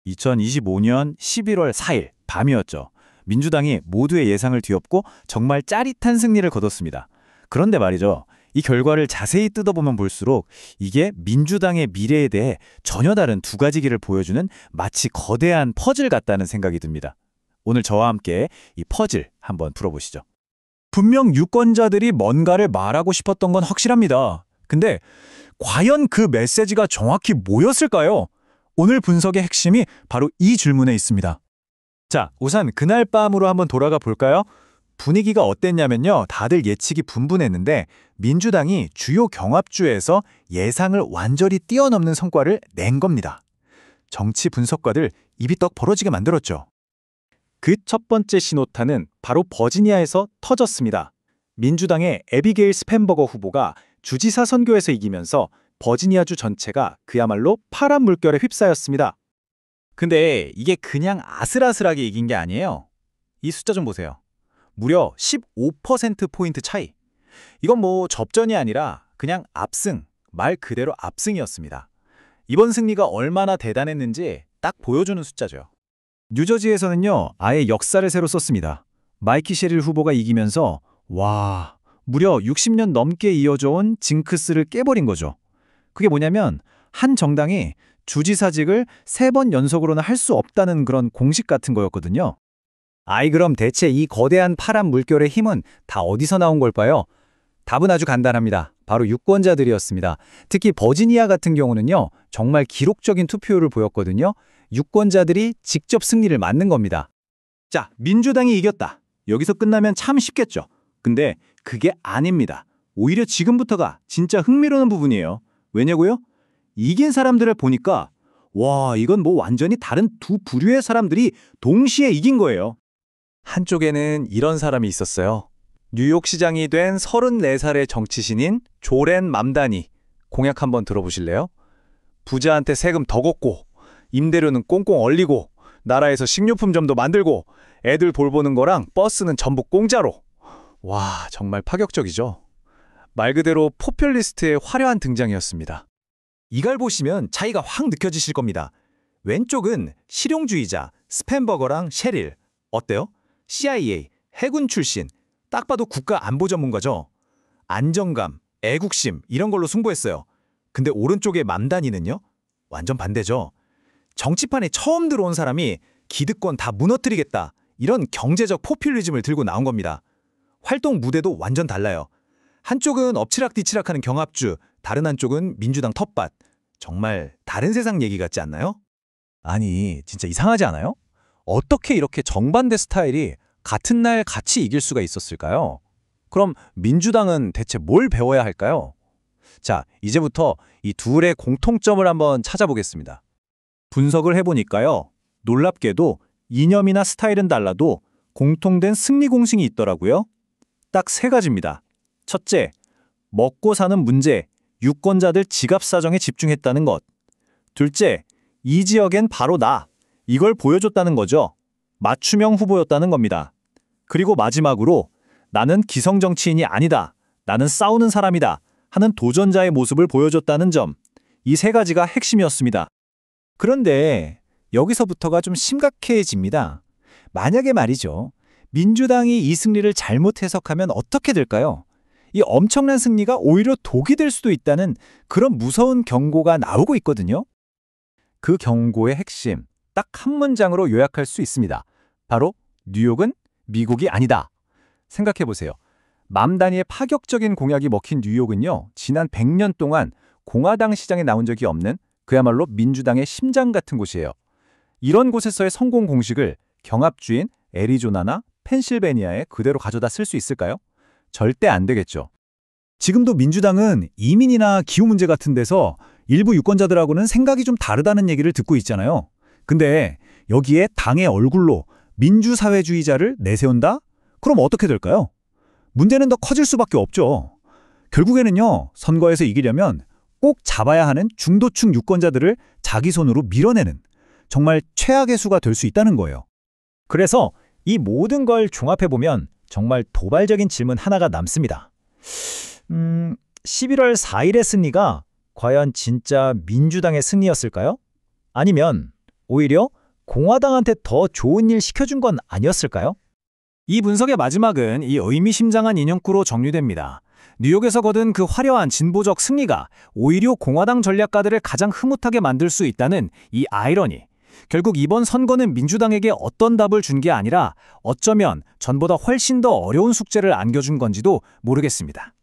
2025년 11월 4일 밤이었죠. 민주당이 모두의 예상을 뒤엎고 정말 짜릿한 승리를 거뒀습니다. 그런데 말이죠. 이 결과를 자세히 뜯어보면 볼수록 이게 민주당의 미래에 대해 전혀 다른 두 가지 길을 보여주는 마치 거대한 퍼즐 같다는 생각이 듭니다. 오늘 저와 함께 이 퍼즐 한번 풀어보시죠. 분명 유권자들이 뭔가를 말하고 싶었던 건 확실합니다. 근데 과연 그 메시지가 정확히 뭐였을까요? 오늘 분석의 핵심이 바로 이 질문에 있습니다. 자, 우선 그날 밤으로 한번 돌아가 볼까요? 분위기가 어땠냐면요. 다들 예측이 분분했는데 민주당이 주요 경합주에서 예상을 완전히 뛰어넘는 성과를 낸 겁니다. 정치 분석가들 입이 떡 벌어지게 만들었죠. 그 첫 번째 신호탄은 바로 버지니아에서 터졌습니다. 민주당의 애비게일 스펜버거 후보가 주지사 선거에서 이기면서 버지니아주 전체가 그야말로 파란 물결에 휩싸였습니다. 근데 이게 그냥 아슬아슬하게 이긴 게 아니에요. 이 숫자 좀 보세요. 무려 15%포인트 차이. 이건 뭐 접전이 아니라 그냥 압승, 말 그대로 압승이었습니다. 이번 승리가 얼마나 대단했는지 딱 보여주는 숫자죠. 뉴저지에서는요, 아예 역사를 새로 썼습니다. 마이키 셰릴 후보가 이기면서 무려 60년 넘게 이어져 온 징크스를 깨버린 거죠. 그게 뭐냐면 한 정당이 주지사직을 3번 연속으로는 할 수 없다는 그런 공식 같은 거였거든요. 그럼 대체 이 거대한 파란 물결의 힘은 다 어디서 나온 걸까요? 답은 아주 간단합니다. 바로 유권자들이었습니다. 특히 버지니아 같은 경우는요, 정말 기록적인 투표율을 보였거든요. 유권자들이 직접 승리를 만든 겁니다. 자, 민주당이 이겼다. 여기서 끝나면 참 쉽겠죠. 근데 그게 아닙니다. 오히려 지금부터가 진짜 흥미로운 부분이에요. 왜냐고요? 이긴 사람들을 보니까 이건 뭐 완전히 다른 두 부류의 사람들이 동시에 이긴 거예요. 한쪽에는 이런 사람이 있었어요. 뉴욕시장이 된 34살의 정치신인 조렌 맘다니. 공약 한번 들어보실래요? 부자한테 세금 더 걷고 임대료는 꽁꽁 얼리고 나라에서 식료품점도 만들고 애들 돌보는 거랑 버스는 전부 공짜로. 정말 파격적이죠. 말 그대로 포퓰리스트의 화려한 등장이었습니다. 이걸 보시면 차이가 확 느껴지실 겁니다. 왼쪽은 실용주의자 스펜버거랑 셰릴. 어때요? CIA, 해군 출신. 딱 봐도 국가 안보 전문가죠. 안정감, 애국심 이런 걸로 승부했어요. 근데 오른쪽의 맘다니는요? 완전 반대죠. 정치판에 처음 들어온 사람이 기득권 다 무너뜨리겠다. 이런 경제적 포퓰리즘을 들고 나온 겁니다. 활동 무대도 완전 달라요. 한쪽은 엎치락뒤치락하는 경합주, 다른 한쪽은 민주당 텃밭. 정말 다른 세상 얘기 같지 않나요? 아니, 진짜 이상하지 않아요? 어떻게 이렇게 정반대 스타일이 같은 날 같이 이길 수가 있었을까요? 그럼 민주당은 대체 뭘 배워야 할까요? 자, 이제부터 이 둘의 공통점을 한번 찾아보겠습니다. 분석을 해보니까요. 놀랍게도 이념이나 스타일은 달라도 공통된 승리 공식이 있더라고요. 딱 3가지입니다. 첫째, 먹고 사는 문제, 유권자들 지갑 사정에 집중했다는 것. 둘째, 이 지역엔 바로 나. 이걸 보여줬다는 거죠. 맞춤형 후보였다는 겁니다. 그리고 마지막으로 나는 기성 정치인이 아니다. 나는 싸우는 사람이다. 하는 도전자의 모습을 보여줬다는 점. 이 3가지가 핵심이었습니다. 그런데 여기서부터가 좀 심각해집니다. 만약에 말이죠. 민주당이 이 승리를 잘못 해석하면 어떻게 될까요? 이 엄청난 승리가 오히려 독이 될 수도 있다는 그런 무서운 경고가 나오고 있거든요. 그 경고의 핵심, 딱 한 문장으로 요약할 수 있습니다. 바로 뉴욕은 미국이 아니다. 생각해보세요. 맘다니의 파격적인 공약이 먹힌 뉴욕은요. 지난 100년 동안 공화당 시장에 나온 적이 없는 그야말로 민주당의 심장 같은 곳이에요. 이런 곳에서의 성공 공식을 경합주인 애리조나나 펜실베니아에 그대로 가져다 쓸 수 있을까요? 절대 안 되겠죠. 지금도 민주당은 이민이나 기후 문제 같은 데서 일부 유권자들하고는 생각이 좀 다르다는 얘기를 듣고 있잖아요. 근데 여기에 당의 얼굴로 민주사회주의자를 내세운다? 그럼 어떻게 될까요? 문제는 더 커질 수밖에 없죠. 결국에는요, 선거에서 이기려면 꼭 잡아야 하는 중도층 유권자들을 자기 손으로 밀어내는 정말 최악의 수가 될 수 있다는 거예요. 그래서 이 모든 걸 종합해보면 정말 도발적인 질문 하나가 남습니다. 11월 4일의 승리가 과연 진짜 민주당의 승리였을까요? 아니면 오히려 공화당한테 더 좋은 일 시켜준 건 아니었을까요? 이 분석의 마지막은 이 의미심장한 인용구로 정리됩니다. 뉴욕에서 거둔 그 화려한 진보적 승리가 오히려 공화당 전략가들을 가장 흐뭇하게 만들 수 있다는 이 아이러니. 결국 이번 선거는 민주당에게 어떤 답을 준 게 아니라 어쩌면 전보다 훨씬 더 어려운 숙제를 안겨준 건지도 모르겠습니다.